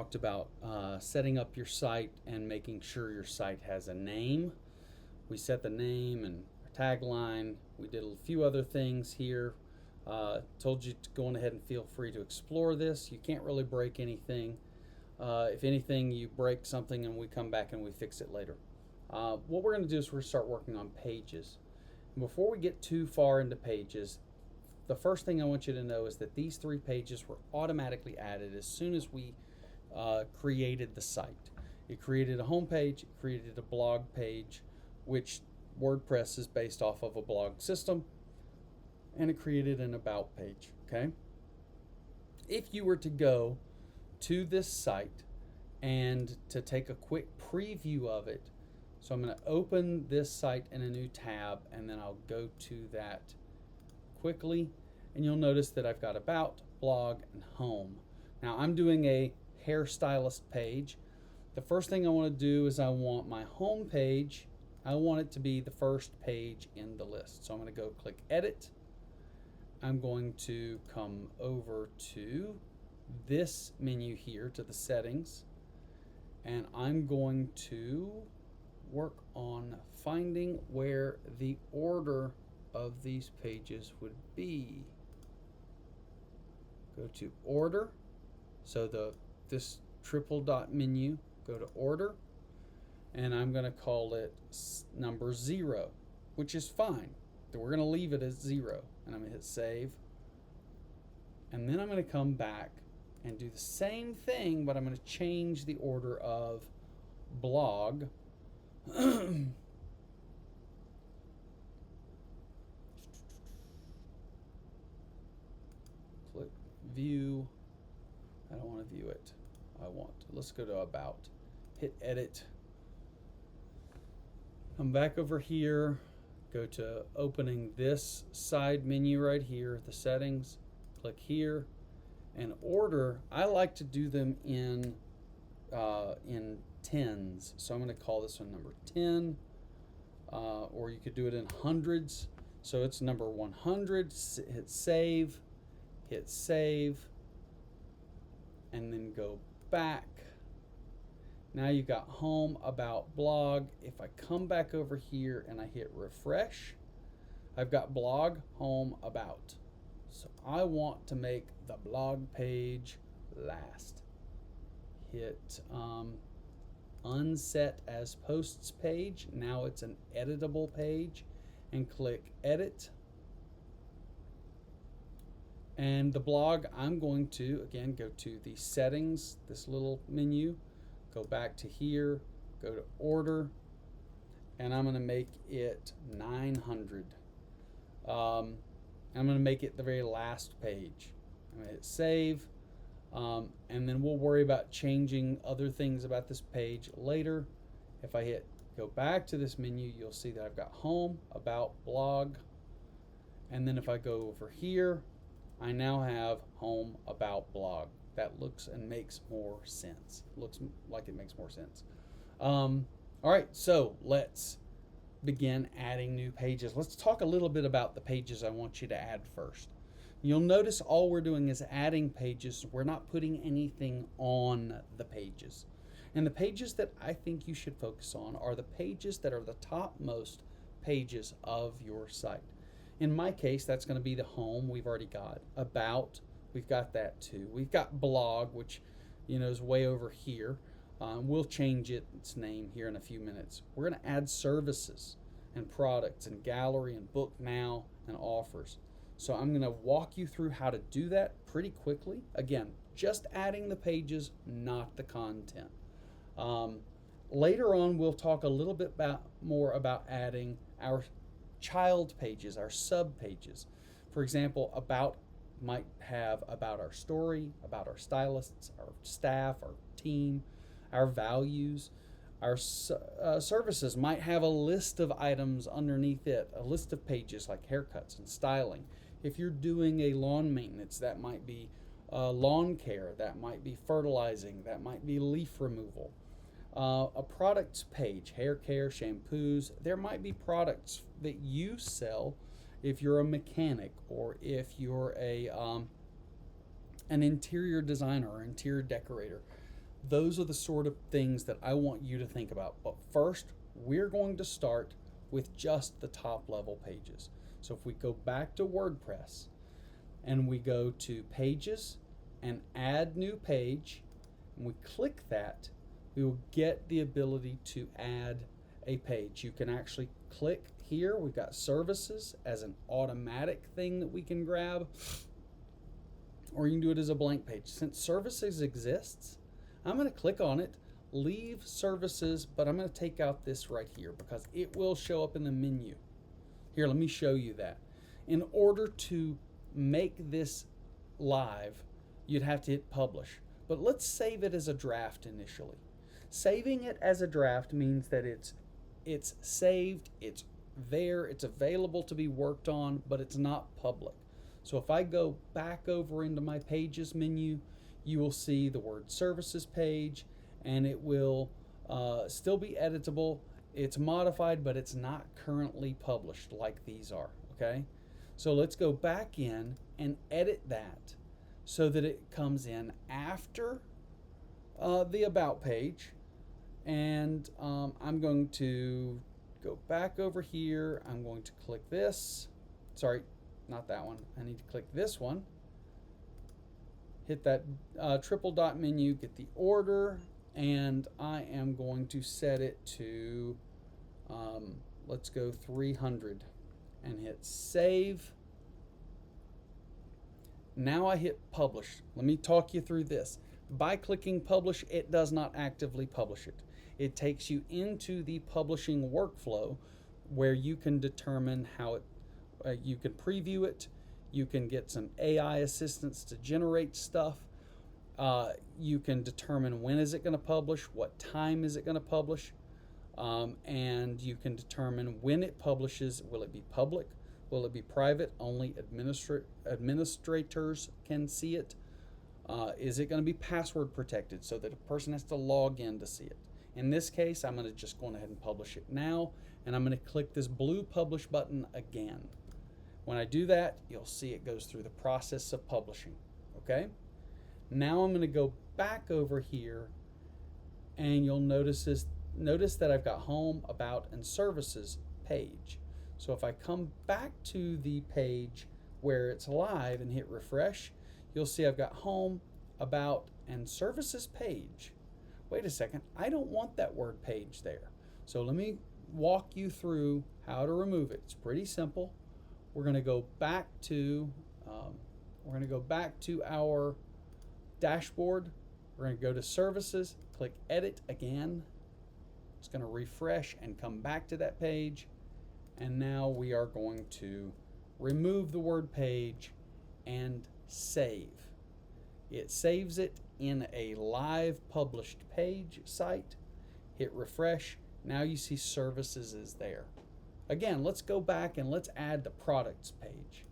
Talked about setting up your site and making sure your site has a name. We set the name and tagline. We did a few other things here. Told you to go on ahead and feel free to explore this. You can't really break anything. If anything, you break something and we come back and we fix it later. What we're going to do is we're going to start working on pages. And before we get too far into pages, the first thing I want you to know is that these 3 pages were automatically added as soon as we created the site. It created a home page, it created a blog page, which WordPress is based off of a blog system, and it created an about page. Okay. If you were to go to this site and to take a quick preview of it, so I'm going to open this site in a new tab and then I'll go to that quickly, and you'll notice that I've got about, blog, and home. Now I'm doing a hairstylist page. The first thing I want to do is I want my home page, I want it to be the first page in the list. So I'm going to go click edit. I'm going to come over to this menu here to the settings, and I'm going to work on finding where the order of these pages would be. Go to order. So this triple dot menu, go to order, and I'm going to call it number 0, which is fine. We're going to leave it as 0, and I'm going to hit save. And then I'm going to come back and do the same thing, but I'm going to change the order of blog. Click view. I don't want to view it. Let's go to about. Hit edit. Come back over here. Go to opening this side menu right here, the settings. Click here. And order, I like to do them in tens. So I'm going to call this one number 10. Or you could do it in hundreds. So it's number 100. Hit save. Hit save. And then go back. Now you've got home, about, blog. If I come back over here and I hit refresh, I've got blog, home, about. So I want to make the blog page last. Hit unset as posts page. Now it's an editable page, and click edit. And the blog, I'm going to, again, go to the settings, this little menu, go back to here, go to order, and I'm going to make it 900. I'm going to make it the very last page. I'm going to hit save, and then we'll worry about changing other things about this page later. If I hit go back to this menu, you'll see that I've got home, about, blog, and then if I go over here, I now have home, about, blog. That looks and makes more sense. Looks like it makes more sense. All right, so let's begin adding new pages. Let's talk a little bit about the pages I want you to add first. You'll notice all we're doing is adding pages. We're not putting anything on the pages. And the pages that I think you should focus on are the pages that are the topmost pages of your site. In my case, that's going to be the home. We've already got about. We've got that too. We've got blog, which is way over here. We'll change its name here in a few minutes. We're going to add services and products and gallery and book now and offers. So I'm going to walk you through how to do that pretty quickly. Again, just adding the pages, not the content. Later on, we'll talk a little bit more about adding our child pages, our sub pages. For example, about might have about our story, about our stylists, our staff, our team, our values. Our services might have a list of items underneath it, a list of pages like haircuts and styling. If you're doing a lawn maintenance, that might be lawn care, that might be fertilizing, that might be leaf removal. A products page, hair care, shampoos. There might be products that you sell if you're a mechanic or if you're an interior designer or interior decorator. Those are the sort of things that I want you to think about. But first, we're going to start with just the top level pages. So if we go back to WordPress and we go to Pages and Add New Page, and we click that, we will get the ability to add a page. You can actually click here. We've got Services as an automatic thing that we can grab, or you can do it as a blank page. Since Services exists, I'm going to click on it, leave Services, but I'm going to take out this right here because it will show up in the menu. Here, let me show you that. In order to make this live, you'd have to hit Publish. But let's save it as a draft initially. Saving it as a draft means that it's saved, it's there, it's available to be worked on, but it's not public. So if I go back over into my Pages menu, you will see the word Services page, and it will still be editable. It's modified, but it's not currently published like these are, okay? So let's go back in and edit that so that it comes in after the About page. And I'm going to go back over here. I'm going to click this. Sorry, not that one. I need to click this one. Hit that triple dot menu, get the order, and I am going to set it to, let's go 300 and hit Save. Now I hit Publish. Let me talk you through this. By clicking Publish, it does not actively publish it. It takes you into the publishing workflow where you can determine how it, you can preview it, you can get some AI assistance to generate stuff, you can determine when is it going to publish, what time is it going to publish, and you can determine when it publishes. Will it be public? Will it be private? Only administrators can see it. Is it going to be password protected so that a person has to log in to see it? In this case, I'm going to just go ahead and publish it now, and I'm going to click this blue Publish button again. When I do that, you'll see it goes through the process of publishing, okay? Now I'm going to go back over here, and you'll notice that I've got Home, About, and Services page. So if I come back to the page where it's live and hit refresh, you'll see I've got Home, About, and Services page. Wait a second, I don't want that word page there. So let me walk you through how to remove it. It's pretty simple. We're going to go back to our dashboard. We're going to go to Services, click Edit again. It's going to refresh and come back to that page. And now we are going to remove the word page and save. It saves it in a live published page site. Hit refresh. Now you see Services is there. Again, let's go back and let's add the Products page.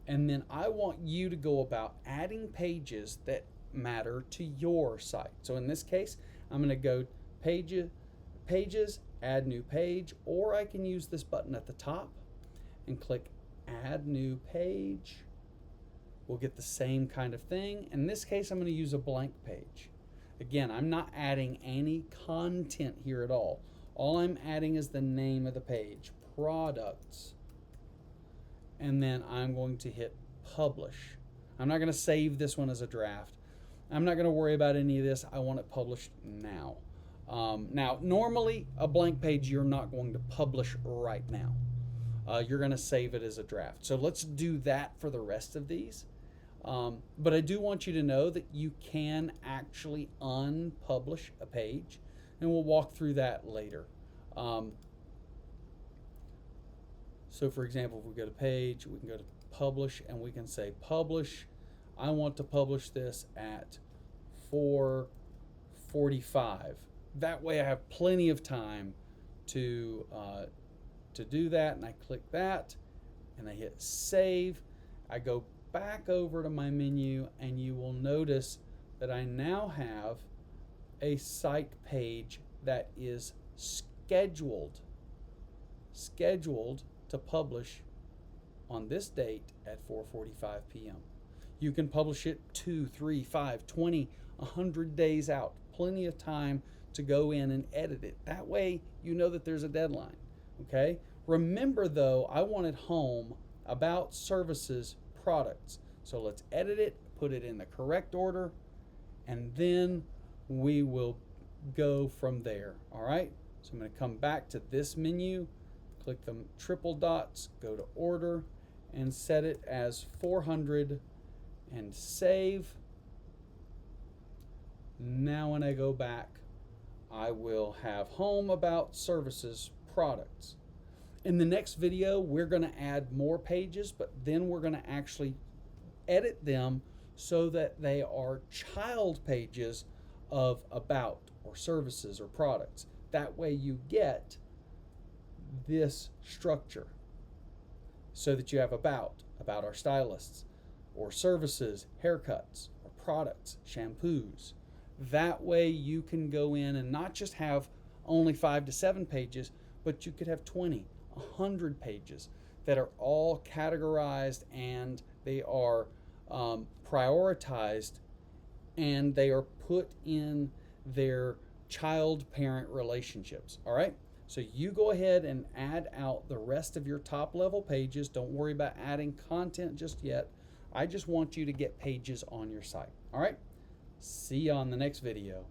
And then I want you to go about adding pages that matter to your site. So in this case, I'm going to go Pages, Add New Page, or I can use this button at the top and click Add New Page. We'll get the same kind of thing. In this case, I'm going to use a blank page. Again, I'm not adding any content here at all. All I'm adding is the name of the page, Products. And then I'm going to hit Publish. I'm not going to save this one as a draft. I'm not going to worry about any of this. I want it published now. Now, normally, a blank page you're not going to publish right now. You're going to save it as a draft. So let's do that for the rest of these. But I do want you to know that you can actually unpublish a page, and we'll walk through that later. So for example, if we go to Page, we can go to Publish, and we can say Publish. I want to publish this at 4:45. That way I have plenty of time to do that, and I click that, and I hit Save. I go back over to my menu, and you will notice that I now have a site page that is scheduled to publish on this date at 4:45 p.m. You can publish it 2, 3, 5, 20, 100 days out. plenty of time to go in and edit it. That way you know that there's a deadline. Okay? Remember though, I wanted home, about, services, products. So let's edit it, put it in the correct order, and then we will go from there. All right? So I'm going to come back to this menu, click the triple dots, go to order, and set it as 400 and save. Now when I go back, I will have home, about, services, products. In the next video, we're going to add more pages, but then we're going to actually edit them so that they are child pages of about or services or products. That way you get this structure so that you have about our stylists, or services, haircuts, or products, shampoos. That way you can go in and not just have only 5 to 7 pages, but you could have 20, 100 pages that are all categorized, and they are prioritized, and they are put in their child-parent relationships. All right? So you go ahead and add out the rest of your top level pages. Don't worry about adding content just yet. I just want you to get pages on your site. All right? See you on the next video.